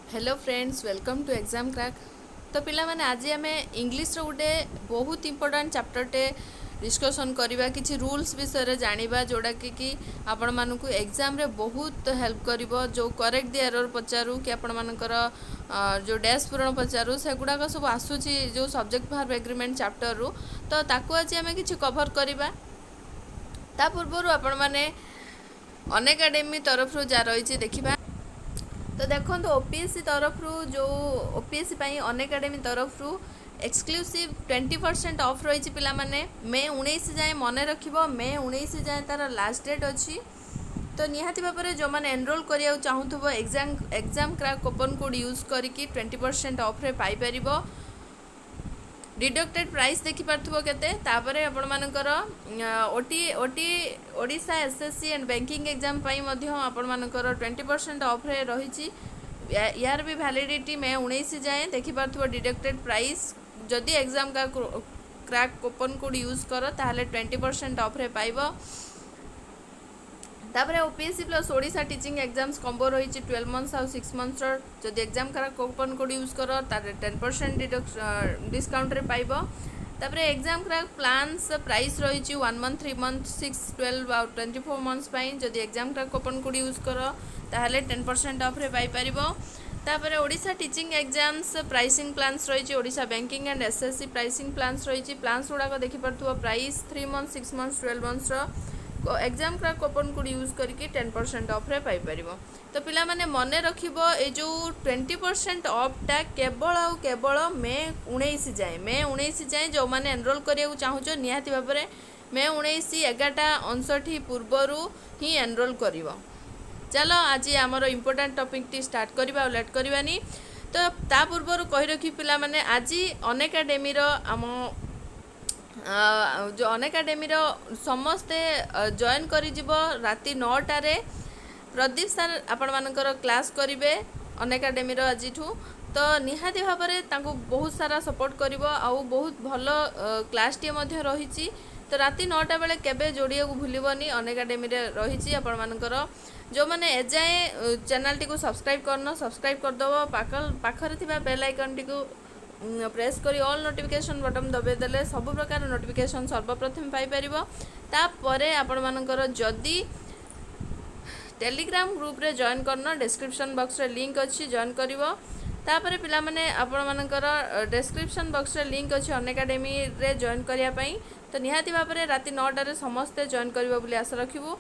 Hello friends, welcome to exam crack. तो पिला माने आज आम इंग्लीश गोटे बहुत इंपोर्टाट चैप्टरटे डिस्कसन करवा कि रूल्स विषय जाना जोड़ा कि आपण मानक एग्जाम रे बहुत हेल्प कर जो करेक्ट दी एरर पचारू कि आपण मानकर जो डैश पूरण पचारू से गुड़ाक सब आसूची जो सब्जेक्ट भार्ब एग्रीमेंट चैप्टर रू तो ताकू आज आम कि कभर करवा ता पूर्व आपण माने अनएकाडेमी तरफ जा रही देखा। तो देखो ओपीएससी तरफ जो ओपीएससी अनएकाडेमी तरफ एक्सक्लूसिव 20% ऑफ रही पिला माने मे 19 जाए मन रख मे 19 जाए तार लास्ट डेट अच्छी। तो निहाती भाव में जो मैंने एनरोल करिया चाहूब exam crack coupon code use करके 20% ऑफ रे पाई परिबो। डिडक्टेड प्राइस देखिपे केते आपण मानकर OT OT Odisha SSC and banking exam आपण मानकर 20% ऑफ रे रही। यार भी वैलिडिटी मे 19 जाए देखिपे डिडक्टेड प्राइस जदि एग्जाम का क्रैक कूपन कोड यूज कर ताहले 20% ऑफ रे पाइबो। तापर OPSC plus Odisha teaching exams combo रही 12 मंथ्स और 6 मंथ्स जदि एग्जाम का कूपन कोड यूज कर तार 10% डिस्काउंट रे पाइबो। तापर एग्जाम क्रैक प्लान्स प्राइस रही 1 मंथ 3 मंथ 6 12 और 24 मंथ्स जदि exam crack coupon code use कर ताहले 10% ऑफ रे पाई परिबो। तापर Odisha teaching exams pricing plans रही Odisha banking and SSC pricing plans रही प्लान्स गुड़ाक देखिपे price 3 month 6 months 12 months exam crack coupon code use करके 10% ऑफ रे पाई परिबो। तो पिला माने मने रखिबो ए जो 20% ऑफटा केवल आउ केवल मे 19 जाए जो माने एनरोल करिया चाहूचो निहाती भाव में मे 19 11:59 पूर्वर ही एनरोल करिवो। चलो आज आमर इम्पोर्टाट टॉपिक टी स्टार्ट करवा लेट करवानी। तो ता पूर्वर कही रखी पिला माने आज अनएकाडेमी आम जो अनएकाडेमी समस्ते जॉइन कर राति 9टारे प्रदीप सर आपण मानकर क्लास करेंगे अनएकाडेमी आज। तो निहाती भाव में बहुत सारा सपोर्ट कर बहुत भल क्लास टी रही। तो राति 9टा बेले केबे जोड़िया को भूलबनी अनएकाडेमी रही आपण मानकर जो मैंने एजाए चैनल टी को सब्सक्राइब करना सब्सक्राइब करदेव पाखरे थिबा बेल आइकन टी को प्रेस करी ऑल नोटिफिकेशन बटन दबाई देले सब प्रकार नोटिफिकेशन सर्वप्रथम पाई परिबो। तापरे आपण मानकर जदी टेलीग्राम ग्रुप रे जॉइन करना डिस्क्रिप्शन बॉक्स रे लिंक अच्छी जॉइन करिवो। तापरे पिला माने आपण मानकर डिस्क्रिप्शन बॉक्स रे लिंक अच्छी अनएकाडेमी रे जॉइन करिया पई। तो निहाती भाव में राति 9टारे समस्ते जॉइन करिवो बोली आशा रखिबो।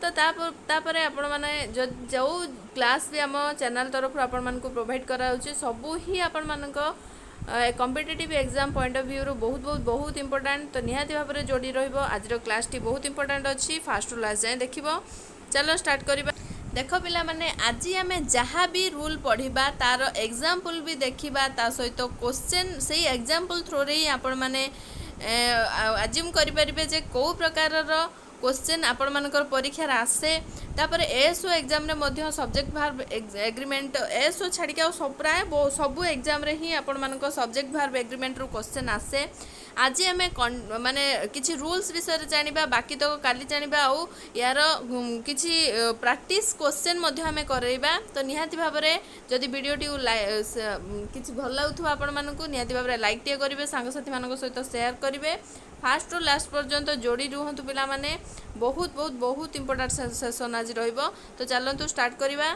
तो तापरे आपण माने जो क्लास भी आम चैनल तरफ आपण मानकु प्रोवाइड करा होची सबु ही आपण मानक competitive exam point of view रो बहुत बहुत बहुत इंपोर्टेंट। तो निहाती भाव में जोड़ी रहिबो आज क्लास टी बहुत इंपोर्टेंट अच्छी फास्ट टू लास्ट जाए देखिबो। चलो स्टार्ट करिबा। देखो पिला माने आज आम जहाँ भी रूल पढ़ा तार एग्जाम्पल भी देखा ता सहित क्वेश्चन से एग्जाम्पल थ्रो रे ही आपण माने अज्यूम करें जे कौ प्रकार क्वेश्चन आपण मानकर परीक्षार आसे। तापर एएसओ एग्जाम रे मध्य सब्जेक्ट भार्ब एग्रीमेंट एएसओ छाड़ी प्राय सबू एग्जाम रे ही आपण मानकर सब्जेक्ट भार्ब एग्रीमेंट रो क्वेश्चन आसे। आज आम माने किछि रूल्स विषय जानिबा बाकी तो काली जानिबा आउ यार किछि प्रैक्टिस क्वेश्चन मध्य आम करैबा। तो निहाती भाव में जदि वीडियो टी किछि भल लागुथुवा आपण मानकु निहाती भाव में लाइक टे करिवे सांग साथी मानक सहित शेयर करिवे फास्ट टू लास्ट पर्यंत जोड़ी रुहतु पिला माने बहुत बहुत बहुत इंपोर्टेंट सेशन आज रहिबो। तो चलतु स्टार्ट करिबा।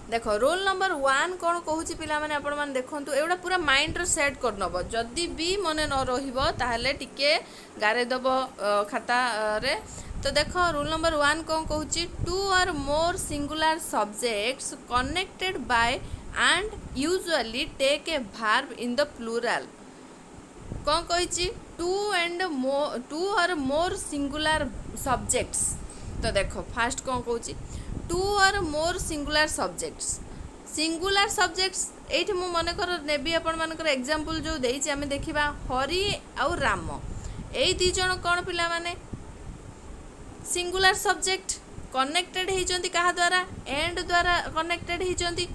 देखो रोल नंबर 1 कौन कहूँ पिला माने आपण माने देखंतु एवडा पूरा माइंड रो सेट कर नब जदि भी मने न रहिबो ताहले टिके गारे दब खाता रे। तो देखो रोल नंबर 1 कौन कहूँ टू और more singular subjects connected by and usually take a verb in the plural. कौन कही टू और मोर सिंगुलर सब्जेक्ट्स। तो देखो फास्ट कौन कहूँ टू और मोर सिंगुलर सब्जेक्ट्स ये मु मनकर नेबी आपण मानकर एग्जांपल जो देइछि आमे देखिबा हरि और राम एई दी जण कौन पिला माने सिंगुलर सब्जेक्ट कनेक्टेड होइचंती कहा द्वारा एंड द्वारा कनेक्टेड होइचंती।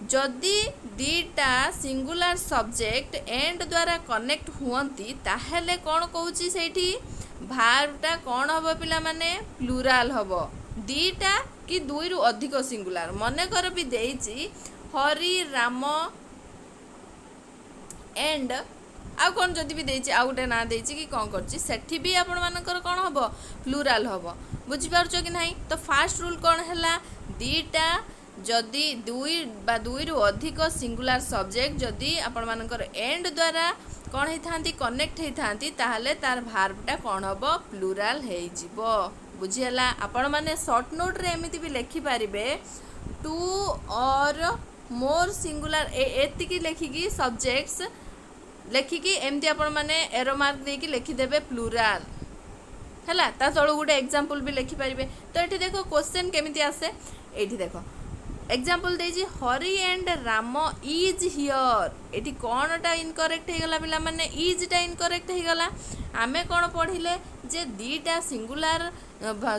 जदि दीटा सिंगुलर सब्जेक्ट एंड द्वारा कनेक्ट हुअंती ताहेले कौन कहूँ सेठी भार्बटा कौन हम पिला माने प्लूराल हम दीटा कि दुई रु अधिक सिंगुलार मनेकर भी देइछि हरि राम एंड आउ कौन जदि भी देइछि आउ गोटे ना देइछि कि कौन करछि सेठी भी आपण मानकर कौन हबो प्लूराल हबो बुझि पारछो कि नाही। तो फास्ट रूल कौन हैला दीटा जदि दुई रु अधिक सिंगुलार सब्जेक्ट जदि आपण मानकर एंड द्वारा कौन होइथांती कनेक्ट होइथांती ताहले तार भार्बटा कौन हबो प्लूराल हेइजिबो बुझियला। आपण माने शॉर्ट नोट रे एमिति भी लिखि पारिबे टू और मोर सिंगुलार एतिकी लेखिकी सब्जेक्ट्स लेखिकी एमती आपण माने एरो मार्क देकी लिखिदेबे प्लूराल हैला। ता तळु गुटे एग्जांपल भी लिखि पारिबे। तो एठी देखो क्वेश्चन केमिति आसे एठी देखो एग्जांपल देजी Hari and Ram is here एठी कोनटा इनकरेक्ट हे गला पिला माने इजटा इनकरेक्ट हे गला। आमे कोन पढिले जे दीटा सिंगुलार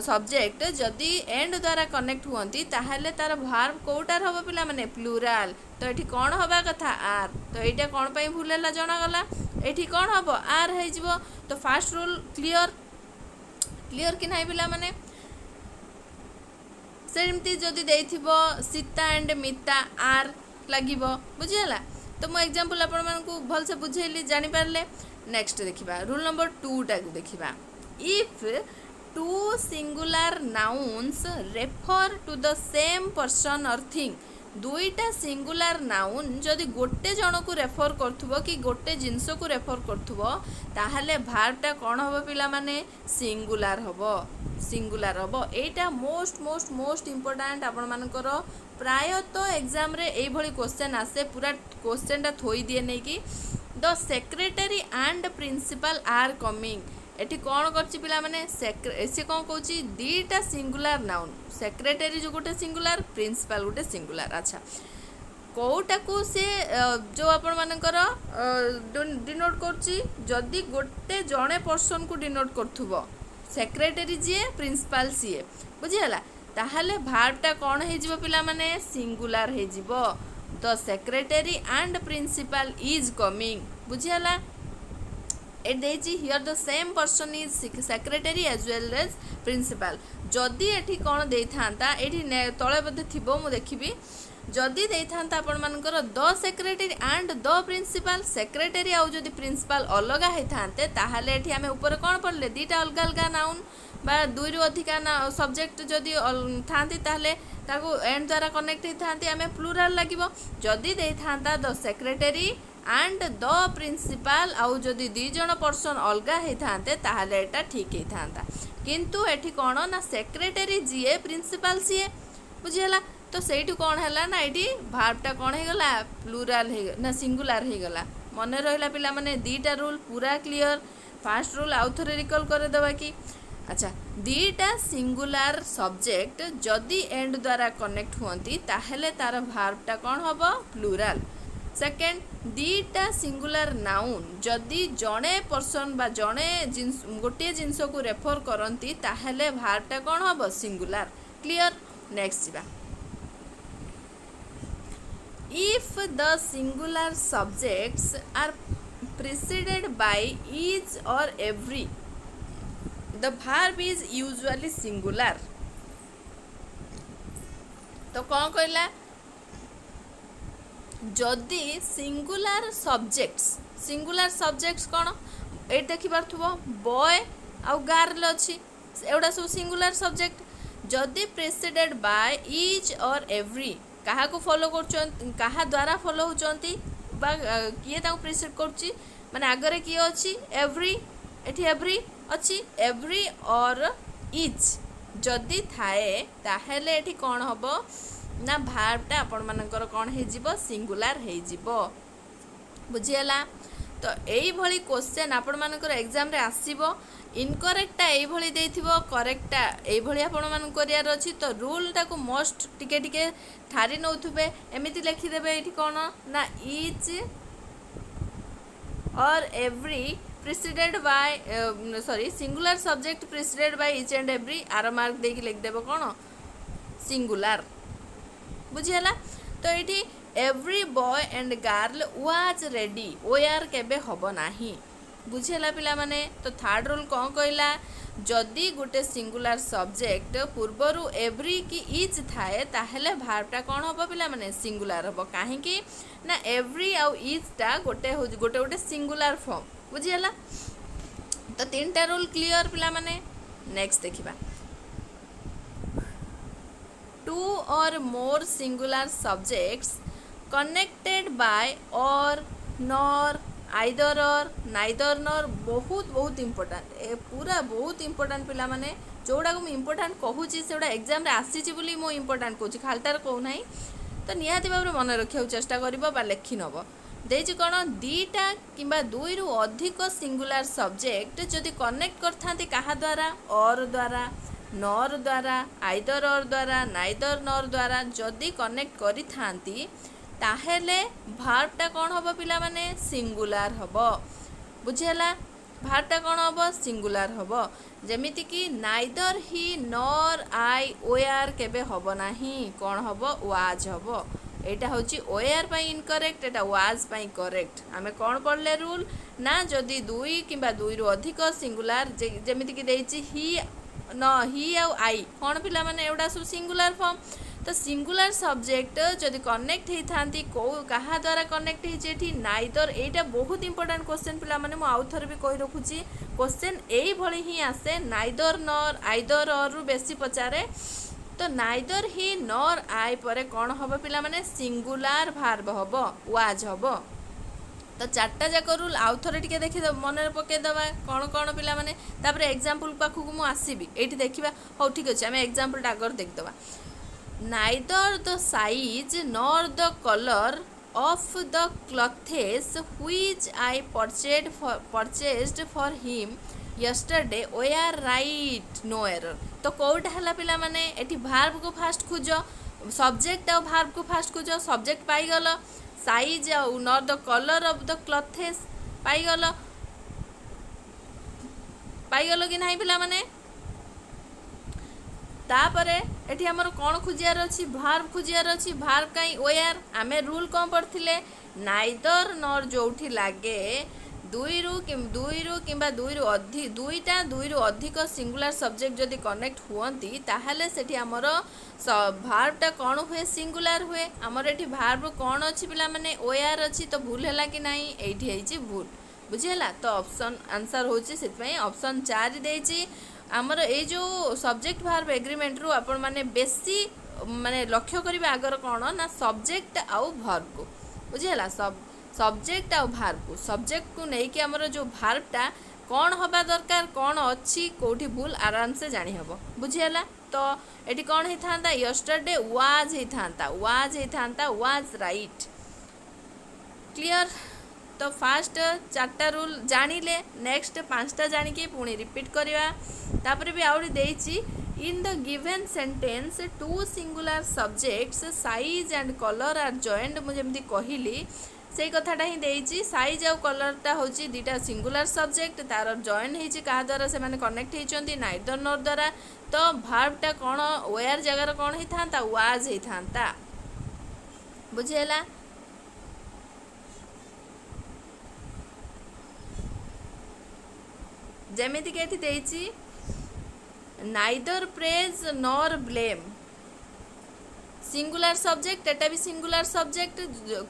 सब्जेक्ट जदि एंड द्वारा कनेक्ट हुअंती ताहले तार वर्ब कोटार हबो पिला माने प्लूराल। तो एठी कोन हबा कथा आर तो एटा कोन पई भूल हैला जणा गला एठी कोन हबो आर हे जिवो। तो फर्स्ट रूल क्लियर कि नाही पिला माने सेमती जदि देइथिबो सीता एंड मिता आर लागिबो बुझियला। तो मो एग्जांपल आपण मानकू भल से बुझेली जानि पारले। नेक्स्ट देखिबा रूल नंबर 2 टा को देखिबा if two singular nouns refer to the same person और थिंग दुईटा सिंगुलार नाउन जदि गोटे जन को रेफर करथुबो कि गोटे जिंस को रेफर करथुबो ताहले भार्बटा कोन हबो पिला माने सिंगुलार हबो एटा मोस्ट इंपोर्टेंट आपण मानकर प्रायतः एग्जाम रे एई भली क्वेश्चन आसे पूरा क्वेश्चनटा थोई दिए नै कि the secretary and principal are coming एठी कौन करछि पिला माने से कौन कहूँ दीटा सिंगुलार नाउन सेक्रेटरी जो गोटे सिंगुलार प्रिंसिपल गोटे सिंगुलार। अच्छा कौटा को से जो आपण मानकर डिनोट करछि जदि गोटे जणे पर्सन को डिनोट करथुबो सेक्रेटरी जी प्रिंसिपल सीए बुझिहला ताहले भार्बटा कौन हे जिवो पिला माने सिंगुलार हे जिवो the secretary and principal is coming बुझिहला। it देछि here the same person is secretary as well as principal जदि एठी कोन देई थांता एठी तळे बदे थिबो मु देखिबी जदि देई थांता आपण मानकर the secretary and the principal secretary आउ जदि प्रिंसिपल अलगा हे थांते ताहाले एठी हमें ऊपर कोन पड़ले दीटा अलगा अलगा नाउन बा दुई रु अधिका सब्जेक्ट जदि थांती ताहले ताको एंड द्वारा कनेक्ट हे थांती हमें प्लूराल लागिबो जदि देई थांता the secretary and the principal आउ जदि दी जण पर्सन अलगा हे थांते ताहले एटा ठीक हे थांता किंतु एठी कोन ना सेक्रेटरी जीए प्रिंसिपल सीए बुझियला। तो सेठी कोन हैला ना एठी भार्बटा कोन हे गला प्लूराल हे ना सिंगुलार हे गला। मने रहिला पिला माने दीटा रूल पूरा क्लियर। फर्स्ट रूल आउ थरे रिकॉल करे दबा कि अच्छा दीटा सिंगुलार सब्जेक्ट जदि एंड द्वारा कनेक्ट हुअंती ताहले तार भार्बटा कोन हबो प्लूराल। सेकेंड दीटा सिंगुलार नाउन जदि जणे पर्सन बा जणे गोटे जिनस को रेफर करती ताहले भार्बटा कौन हम सिंगुलार क्लियर। नेक्स्ट जीवा if the singular subjects are preceded by each or every the verb is usually singular. तो कौन कहला जदि सिंगुलार सब्जेक्ट्स कौन ये देखिपार्थुबो बॉय आउ गर्ल अच्छी एवडा सब सिंगुलार सब्जेक्ट जदि preceded bye etch or every कहा को फॉलो कर कहा द्वारा फॉलो होचंती बा किए ताको प्रेसिड करची माने आगरे किए अच्छी एवरी एठी एवरी अच्छी एवरी और इच जदि थाए ताहेले एठी कौन हबो ना भार्बटा आपण मानकर कौन हे जिवो सिंगुलार हे जिवो बुझियला। तो एई भली क्वेश्चन आपण मानकर एग्जाम रे आसीबो इनकरेक्टटा एई भली देथिबो करेक्टटा एई भली आपण मान करियार अछि। तो रूल टाको मोस्ट टिके टिके ठारी नउथुबे एमिति लिखि देबे एठी कोन ना each or every preceded by singular subject preceded by each and every आर मार्क देकी लिख देबो कोन सिंगुलार बुझियला। तो ये every boy and girl was ready ओ यार केबे हबो नाही बुझेला पिला माने तो थर्ड रूल कौन कहला जदि गोटे सिंगुलर सब्जेक्ट पूर्वरु एवरी कि इच थाए ताहेले भार्बटा कौन हम पिला माने सिंगुलर हम कहीं ना एवरी आउ इचटा गोटे गोटे गोटे सिंगुलर फॉर्म बुझीगला तो तीनटा रूल क्लियर पिला माने नेक्स्ट देखिबा टू और more singular subjects connected bye और नॉर आइदर और नाइदर नॉर बहुत बहुत इंपोर्टेंट ए पूरा बहुत इंपोर्टेंट पिला माने जोड़ा को इंपोर्टेंट कहूची सेटा एग्जाम रे आसीची बोली मो इंपोर्टेंट कहूची खालटार कहू नाही तो निहाती भाव मन रखा चेष्टा करिवो बा लेखि नब देछि कोन दीटा किंबा दुई रु अधिक सिंगुलर सब्जेक्ट जदि कनेक्ट करथांती कहा द्वारा और द्वारा नॉर द्वारा आइदर और द्वारा नाइदर नॉर द्वारा जदि कनेक्ट करि थांती ताहेले भार्बटा कौन हम पिला माने सिंगुलर हम बुझेला भार्बटा कौन हम सिंगुलर हम जेमिति कि neither he nor I OR केबे हब नाही कौन हम वाज हम एटा होची OR pi incorrect Etah was pi correct आमे कौन पढ़ले रूल ना जदि दुई किंबा दुई रु अधिक सिंगुलर जेमिति कि देछि ही आउ आई कौन पिला माने एवडा सब सिंगुलर फॉर्म तो सिंगुलर सब्जेक्ट जदि कनेक्ट होई थांती को कहा द्वारा कनेक्ट होई नाइदर एटा बहुत इंपोर्टेंट क्वेश्चन पिला माने मो आउ थरे भी कहि रखुची क्वेश्चन एई भली ही आसे नाइदर नॉर आइदर और रु बेसी पचारे तो नाइदर ही नॉर आई परे कौन हबो पिला माने सिंगुलर भार्ब हबो वाज हबो तो चार्टा जाक रूल आउ थरे टिके देखि मन पके दबा कौन कौन पिला माने तापर एग्जांपल पाखु को मु आसीबी एठी देखिबा हो ठीक अछि हमें एग्जांपल टागर देख दबा neither the size nor the color of the clothes which I purchased for him yesterday were right no error तो कोटा हला पिला माने एठी भार्ब को फास्ट खोजो सब्जेक्ट और भार्ब को फास्ट खोजो सब्जेक्ट पाई गलो size nor the colour of the clothes पाई गलो कि नहीं पिला माने तापरे एठी हमर कोन खुजियार अछि भार्ब खुजियार अछि भार्ब काई ओयार आमे रूल कोन पढ़थिले नाइदर नॉर जोठी लागे दुई रु किंबा दुई रु अधिक सिंगुलर सब्जेक्ट जदि कनेक्ट हुअंती ताहले सेठी हमर भार्बटा कोन हुए सिंगुलर हुए हमर एठी भार्ब कोन अछि पिला माने ओयार अछि तो भूल हैला कि नाही एठी हेछि भूल बुझियला तो ऑप्शन आंसर होछि सेतपई ऑप्शन 4 देछि आमर ए जो सब्जेक्ट भार्ब एग्रीमेंट रु आपण माने बेसी माने लक्ष्य करिवे आगर कोन ना सब्जेक्ट आउ भार्ब को बुझियला सब्जेक्ट आउ भार्ब को सब्जेक्ट को नै कि हमर जो भार्बटा कोन हबा दरकार कोन अछि कोठी भूल आराम से जानि हबो बुझियला तो एटी कोन हे थांता यस्टरडे वाज हे थांता वाज राइट क्लियर तो फास्ट चार्टा रूल जानिले नेक्स्ट पांचटा जानी के पुणी रिपीट करवा तापर भी आउरी देछि in the given sentence two singular subjects size and colour are joined मु जेमती कहिली सेई कथाटा ही देछि साइज और कलरटा होछि दुटा सिंगुलर सब्जेक्ट तार जॉइन हेछि का द्वारा से माने कनेक्ट हेचंती नाइदर नॉर द्वारा तो भार्बटा कोन वेयर जगह कोन हे थांता वाज हे थांता बुझेला जेमिति के देछि neither praise nor blame singular subject एटा भी सिंगुलर सब्जेक्ट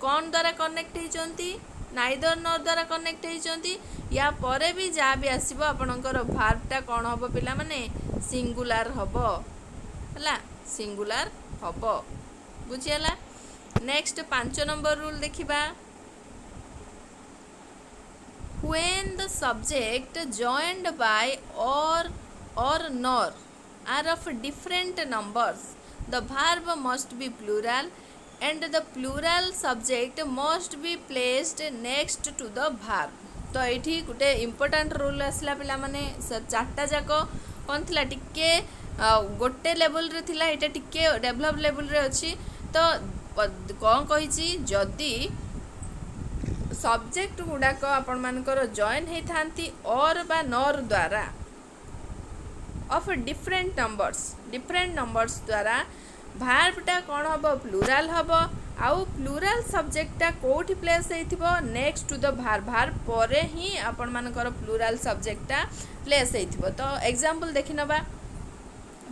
कौन द्वारा कनेक्ट होइचंती नाइदर नॉर द्वारा कनेक्ट होइचंती या परे भी जा भी आसीबो आपनकर भार्बटा कोन हबो पिला माने सिंगुलर हबो हला सिंगुलर हबो बुझियला नेक्स्ट 5 नंबर रूल देखिबा when the subject joined by or nor are of different numbers the verb must be plural and the plural subject must be placed next to the verb तो ये गोटे important rule आसला पिला माने चार्टा जाक कौन थिला टिके गोटे लेवल रे थिला एटा टिके डेवलप लेवल रे अछि तो कौन कहिछि जदि सब्जेक्ट गुड़ाक आपण मानकर जॉइन हे थांती और बा नॉर द्वारा ऑफ डिफरेंट नंबर्स द्वारा भार्बटा कौन हम प्लूराल हम आउ प्लूराल सब्जेक्टटा कोठी प्लेस हेइथिबो next to the verb verb परे ही आपण मानकर प्लूराल सब्जेक्टटा प्लेस हेइथिबो। तो एग्जांपल देखि नबा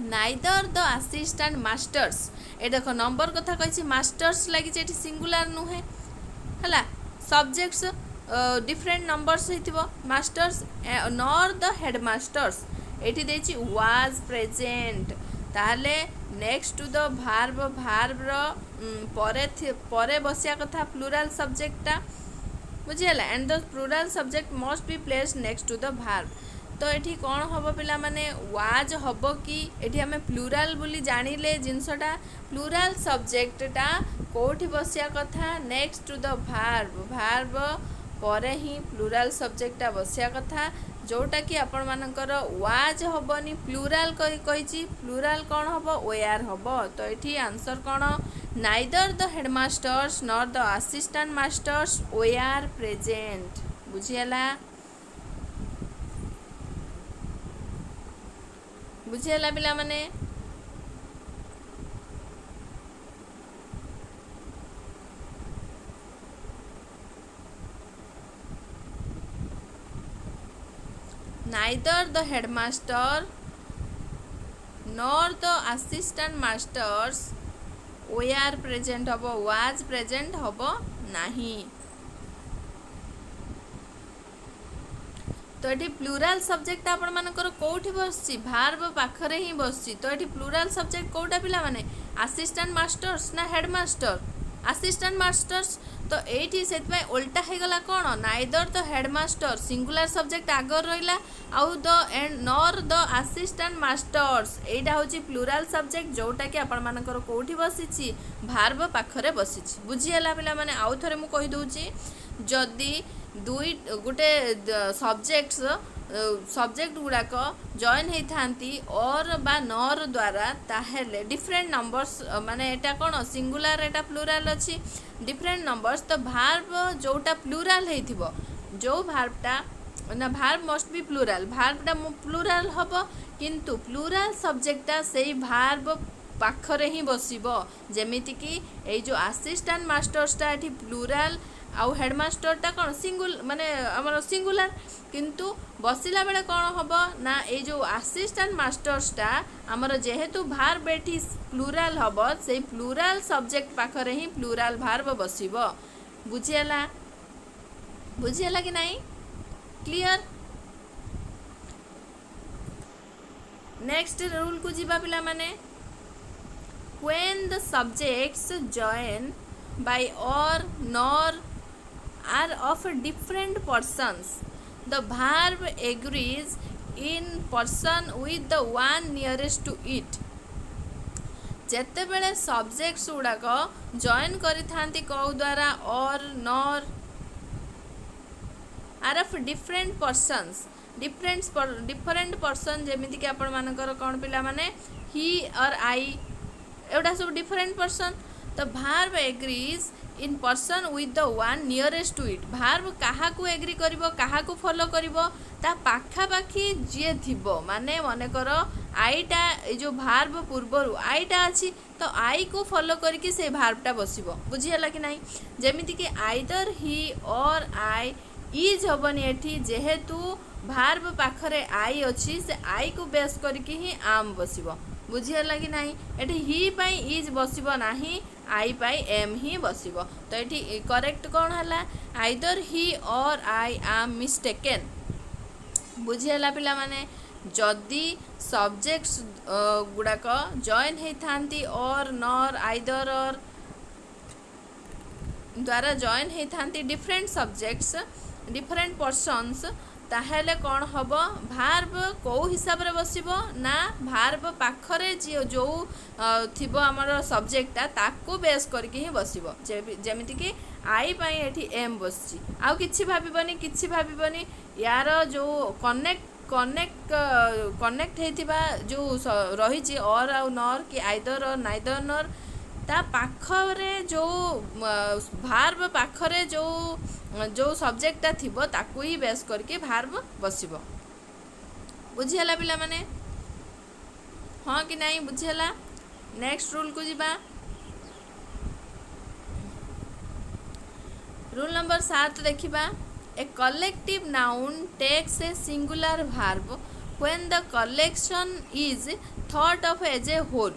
नाइदर द असिस्टेंट मास्टर्स ए देखो नंबर कथा कहिछि मास्टर्स लागि जेठी सिंगुलर नुहे हला सब्जेक्ट्स डिफरेंट नंबर्स हेतिबो मास्टर्स नॉर द हेडमास्टर्स एठी देछि वाज प्रेजेंट ताहले next to the verb verb रो परे बसिया कथा प्लूराल सब्जेक्टटा बुझियला and the plural subject must be placed next to the verb. तो एठी कौन हम पिला माने वाज हम कि एठी हमें प्लूराल बोली जानिले जिनसटा प्लूराल सब्जेक्टटा कोठी बसिया कथा next to the verb verb परे ही प्लूराल सब्जेक्टटा बसिया कथा जोटा कि आपण मानकर वाज हबनी प्लूराल कहिछि प्लूराल कौन हम वेयर हम। तो एठी आंसर कौन neither the headmasters nor the assistant masters were present बुझियला बुझियला पिला माने neither the headmaster nor the assistant masters were present हबो was present हबो नाही। तो ये प्लूराल सब्जेक्ट आपण मानकर कोठी बसछि भार्ब पाखरे ही बसछि। तो ये प्लूराल सब्जेक्ट कोटा पिला माने असिस्टेंट मास्टर्स ना हेडमास्टर असिस्टेंट मास्टर्स। तो एठी सेतपय उल्टा हे गला कोन neither the headmaster singular subject आगर रहिला आउ the and nor the assistant masters एटा होची प्लूराल सब्जेक्ट जोटा कि आपण मानकर कोठी बसिछि भार्ब पाखरे बसिछि बुझियला पिला माने। आउ थरे मु कहि दोछि जदी दुई गोटे सब्जेक्ट्स सब्जेक्ट गुड़ाक जॉइन होती थांती और बा नर द्वारा ताहेले डिफरेंट नंबर्स माने एटा कौन सिंगुलर एटा प्लूराल अच्छी डिफरेंट नंबर्स। तो भार्ब जोटा प्लूराल हेइथिबो जो भार्बटा ना भार्ब मस्ट बी प्लूराल भार्बटा प्लूराल हबो किंतु प्लूराल सब्जेक्टटा सेही भार्ब पाखरे ही बसिबो जेमिति कि ए जो असिस्टेंट मास्टर्सटा एठी प्लूराल आउ हेडमास्टरटा कौन सिंगुल माने हमर सिंगुलर किंतु बसिला बेले कौन हम ना ये जो असिस्टेंट मास्टर्सटा आमर जेहेतु भार्ब एठी प्लूराल हम से प्लूराल सब्जेक्ट पाखरे ही प्लूराल भार्ब बसिबो बुझियला बुझियला कि नहीं क्लियर। नेक्स्ट रूल को जीवा पिला माने when the subjects join by or nor are of different persons the verb agrees in person with the one nearest to it। जेते बेले सब्जेक्ट्स गुड़ाक जॉइन करि थांती कौ द्वारा or nor are of different persons different person जेमिति कि आपण मानकर कौन पिला माने ही और आई एवडा सब डिफरेंट पर्सन। तो verb agrees in person with the one nearest to it verb कहा को एग्री करिवो कहा को फॉलो करिवो ता पाखा पाखी जे थिबो माने मने करो आईटा ए जो भार्ब पूर्वरु आईटा अछि तो आई को फॉलो करके से भार्बटा बसिबो बुझियला कि नहीं जेमिति कि आइदर ही और आई इज हबनी एठी जेहेतु भार्ब पाखरे आई अछि से आई को बेस करके ही आम बसिबो बुझियला कि नहीं एठी ही पाई इज बसिबो नाही आई पाई एम ही बसिबो। तो एठी करेक्ट कौन हला आइदर ही और आई आम मिस्टेकन बुझियला पिला माने जदि सब्जेक्ट्स गुड़ाक जॉइन होई थांती और नॉर आइदर और द्वारा जॉइन होई थांती डिफरेंट सब्जेक्ट्स डिफरेंट पर्सन्स ताहेले कौन हम भार्ब कौ हिसाब रे बसिबो ना भार्ब पाखरे जो थिबो हमर सब्जेक्टटा ताको बेस करके ही बसिबो जेमिति कि आई पाई एठी एम बसची आउ किछि भाबिबनी यार जो कनेक्ट हेतिबा जो रही और आउ नॉर कि आइदर और नाइदर नॉर ता पाखरे जो भार्ब पाखरे जो सब्जेक्टटा थिबो ताकू ही बेस करके भार्ब बसिबो बुझियला पिला माने हाँ कि नहीं बुझियला। नेक्स्ट रूल को जीवा रूल नंबर 7 देखिबा a collective noun takes a singular verb when the collection is thought of as a whole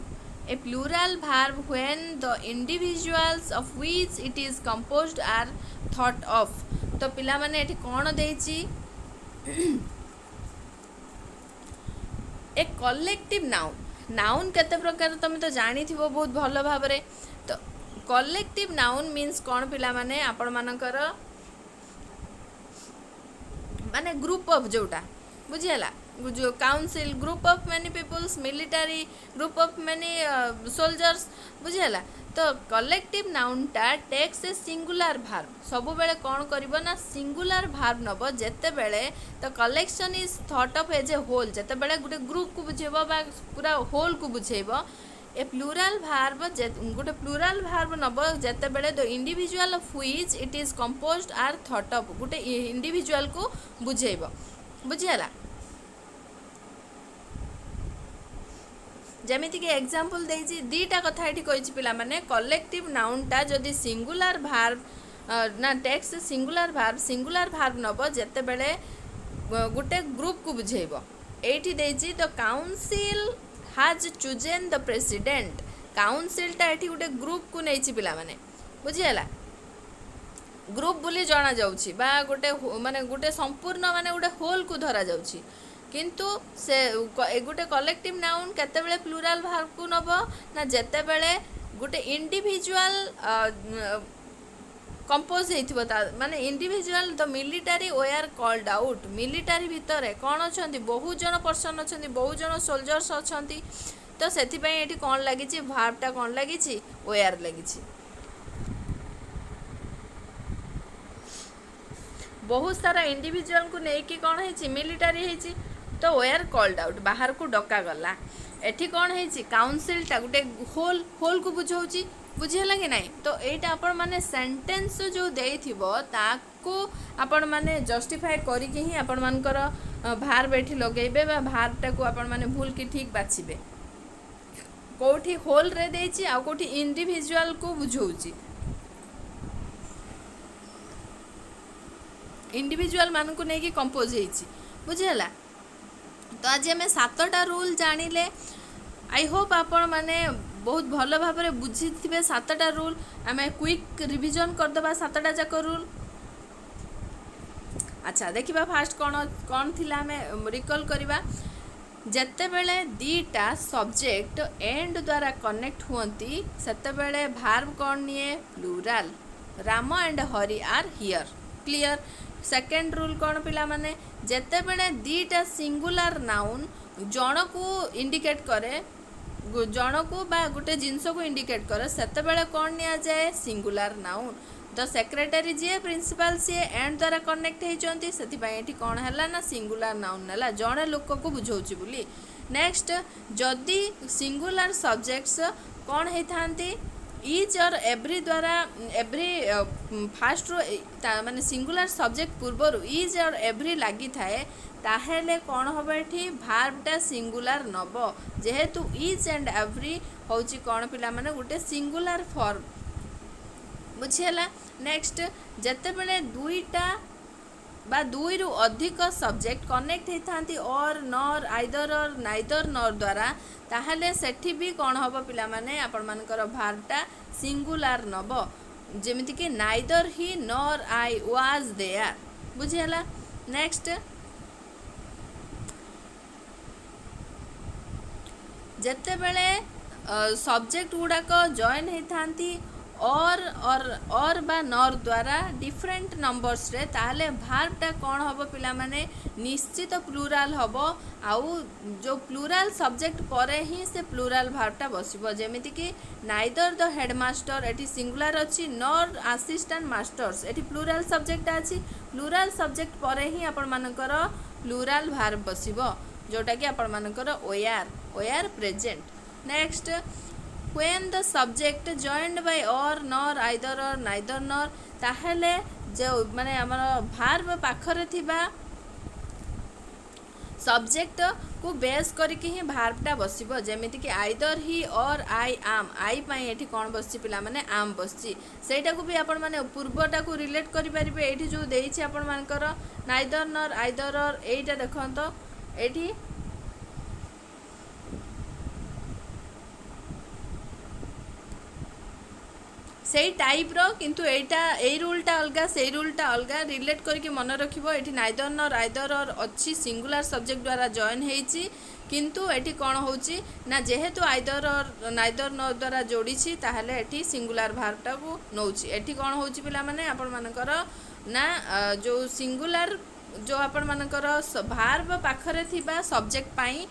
a plural verb when the individuals of which it is composed are thought of. तो पिला माने एठी कोन देछि ए collective noun noun केते प्रकार तुम तो जानी थी बहुत भल भाव में। तो कलेक्टिव नाउन मीन्स कौन पिला माने आपण मानकर माने ग्रुप ऑफ जोटा बुझीला जो council group of many peoples military group of many soldiers बुझीला। तो कलेक्टिव नाउन टा टेक्स ए सिंगुलर भार्ब सबु बेले कौन करिवो ना सिंगुलर भार्ब नबो जेते बेले तो collection is thought of as a whole जेते बेले गुटे ग्रुप को बुझेबो बा पूरा होल को बुझेबो। ए प्लूरल भार्ब गोटे प्लूरल भार्ब नब जेते बेले the individual of which it is composed are thought of गोटे इंडिविजुअल को बुझेबो बुझीला। जमीती कि एग्जांपल देइछि दीटा कथा एठी कहिछि पिला माने कलेक्टिव नाउन टा जदि सिंगुलर भार्ब ना टेक्स्ट सिंगुलर भार्ब नब जेते बेले गोटे ग्रुप को बुझेबो। एठी देइछि the council has chosen the president council टा एठी गोटे ग्रुप को नेछि पिला माने बुझियला ग्रुप बोली जाना जाउछि बा गोटे माने गोटे संपूर्ण माने गोटे होल को धरा जाउछि किंतु से गोटे कलेक्टिव नाउन केते बेले प्लूरल भार्ब को नब ना जेते बेले गोटे इंडिविजुअल कंपोज हेइथिबो माने individual the military where called out military भितर कौन अच्छा बहुत जन पर्सन अच्छा बहुत जन सोल्जर्स अच्छा तो से ये कौन लगी भार्बटा कौन लगी वेयर लगी बहुत सारा इंडिविजुअल को लेकिन कौन है मिलिटरी है तो वेयर कॉल्ड आउट बाहर को डका गला एठी कौन है काउंसिल टा गोटे होल होल को बुझाऊँगी बुझीला कि नहीं। तो यहाँ आपण माने सेंटेंस जो देइथिबो ताको आपण माने जस्टिफाई करिके ही आपण मानकर भार्ब एठी लगेबे बा भार्बटा को आपण माने भूल कि ठीक बाछिबे कोठी होल रे देइछि आ कोठी इंडिविजुअल को बुझाऊँगी इंडिविजुअल मान को नहीं कि कंपोज होइछि बुझीला। तो आज हमें 7टा रूल जानिले आई होप आपण माने बहुत भल भाव में बुझी थे 7टा रूल आम क्विक रिविजन करदे 7टा जाक रूल। अच्छा देखिबा फास्ट कौन कौन थिला आम रिकॉल करवा जेते बेले दीटा सब्जेक्ट एंड द्वारा कनेक्ट हुंती सेते बेले भार्ब कौन निये plural Ram and Hari are here clear. Second rule कौन पिला माने जेते बेले दीटा सिंगुलर नाउन जन को इंडिकेट करे जन को बा गोटे जिनस को इंडिकेट करे सेते बेले कौन निया जाए सिंगुलर नाउन। द सेक्रेटरी जी प्रिंसिपल सी एंड द्वारा कनेक्ट होती से कौन है ना सिंगुलर नाउन है जड़े लोक को बुझाऊँ बोली। नेक्स्ट जदि सिंगुलर सब्जेक्ट्स कौन होता इच और एव्री द्वारा एव्री फास्ट माने सिंगुलर सब्जेक्ट पूर्वर इच और एव्री लगी थाए ताहेले कौन हम ये भार्बटा सिंगुलर नब जेहेतु इच एंड एव्री हूँ कौन पिला माने गोटे सिंगुलर फॉर्म बुझीला। नेक्स्ट जेते बेले दुईटा बा दुई रु अधिक सब्जेक्ट कनेक्ट होती और नर आइदर और नाइदर नर द्वारा ताहले सेठी भी कौन हम पिला माने आपण मानकर भार्बटा सिंगुलर नब जेमिति कि नाइदर ही नर आई वाज देयर बुझीला। नेक्स्ट जेते बेले सब्जेक्ट गुड़ाक जॉइन होती और बा नर द्वारा डिफरेंट नंबर्स रे ताहले भार्बटा कौन हम पिला माने निश्चित प्लूराल हम आउ जो प्लूराल सब्जेक्ट परे ही से प्लूराल भार्बटा बसिबो जेमिति कि नाइदर द हेडमास्टर एटी सिंगुलर अच्छी नर असिस्टेंट मास्टर्स एटी प्लूराल सब्जेक्ट अच्छी प्लूराल सब्जेक्ट परे ही आपण मानकर प्लूराल भार्ब बसिबो जोटा कि आपण मानकर were present. Next when the subject joined by or nor either or neither nor ताहले जो माने हमर भार्ब पाखरे थिबा सब्जेक्ट को बेस करके ही भार्बटा बसिबो जेमिति कि आइदर ही और आई आम आई पाई एठी कोन बसछि पिला माने आम बसछि सेटा को भी आपण माने पूर्वटा को रिलेट करि परिबे एठी जो देइछि आपण मानकर नाइदर नर आइदर और एटा देखंतो एठी सेई टाइप रो किंतु एटा एई रूलटा अलगा सेई रूलटा अलगा रिलेट करके मन रखिबो एठी नाइदर नर आइदर और अच्छी सिंगुलर सब्जेक्ट द्वारा जॉइन हेइची किंतु एठी कोन होउची ना जेहेतु आइदर और नाइदर नर द्वारा जोड़ीची ताहले एठी सिंगुलर भार्बटा को नौची एठी कोन होउची पिला माने आपण मानकर ना जो सिंगुलर जो आपण मानकर भार्ब पाखरे थिबा सब्जेक्ट पाई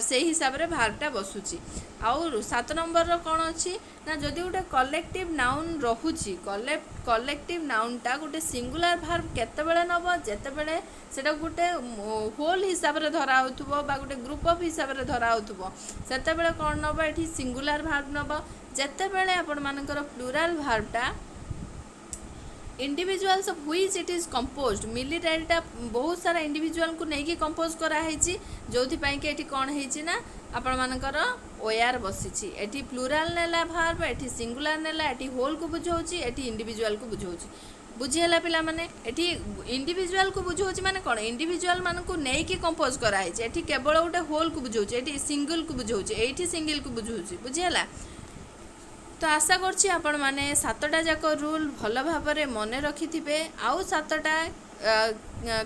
से हिसाब रे भार्बटा बसुची आउ 7 नंबर रो कोन अछि ना जदि गोटे कलेक्टिव नाउन रहुची कलेक्टिव नाउनटा गोटे सिंगुलर भार्ब केते बेले नबो जेते बेले सेटा गोटे होल हिसाब रे धरा होतुबो बा गोटे ग्रुप ऑफ हिसाब रे धरा होतुबो सेते बेले कोन नबो एठी सिंगुलर भार्ब नबो जेते बेले आपण मानकर प्लुरल भार्बटा individuals of which it is composed मिलिटारीटा बहुत सारा इंडिविजुअल को नेकी कंपोज करा हेची जोथि पई के एठी कोन हेची ना आपण मानकर ओआर बसिची एठी प्लुरल नेला भार्ब एठी सिंगुलर नेला एठी होल को बुझौची एठी इंडिविजुअल को बुझौची बुझिला पिला माने एठी इंडिविजुअल को बुझौची माने कोन इंडिविजुअल मान को नेकी कंपोज करा हेची एठी केवल गोटे होल को बुझौची एठी सिंगल को बुझौची एठी सिंगल को बुझौची बुझिला तो आशा करछि आपण माने 7टा जाक रूल भल भाबरे मन रखिथिबे आउ 7टा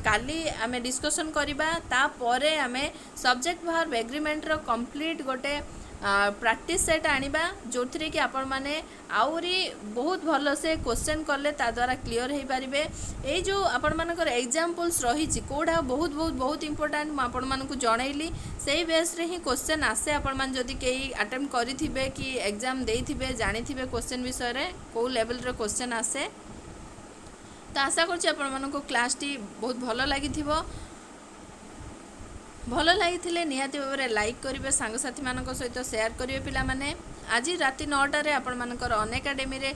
काली आमे डिस्कशन करिबा ता परे आमे सब्जेक्ट भार्ब एग्रीमेंट रो कंप्लीट गोटे प्रैक्टिस सेट आनिबा जोथिरे कि आपण माने आउरी बहुत भल से क्वेश्चन करले ता द्वारा क्लियर हे परिबे ए जो आपण मानकर एग्जांपल्स रहिछि कोडा बहुत बहुत बहुत इंपोर्टेंट म आपण मानकु जणैली सेही बेस रे ही क्वेश्चन आसे आपण मान जदि केही अटेम्प्ट करिथिबे कि एग्जाम देइथिबे जानिथिबे क्वेश्चन विषय रे को लेवल रे क्वेश्चन आसे तो आशा करछि आपण मानकु क्लास टी बहुत भल लागिथिबो भल लगी निहाती भाव में लाइक करेंगे सांगसाथी मान सहित शेयर करेंगे पिला माने आज राति 9टार आपण मानकर अनएकाडेमी रे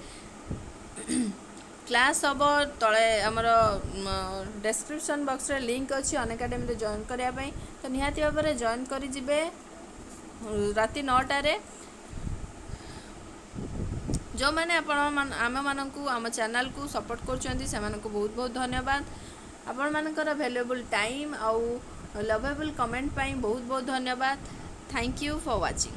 क्लास हम तले आमर डिस्क्रिप्शन बॉक्स रे लिंक अच्छी अनएकाडेमी रे जॉइन करने तो निहाती भाव में जॉइन करेंगे राति 9टार जो मैंने आम मानू आम चैनल को सपोर्ट कर बहुत बहुत धन्यवाद आपण मानकर वैल्यूएबल टाइम आउ लवेबल कमेंट पाई बहुत बहुत धन्यवाद थैंक यू फॉर वाचिंग।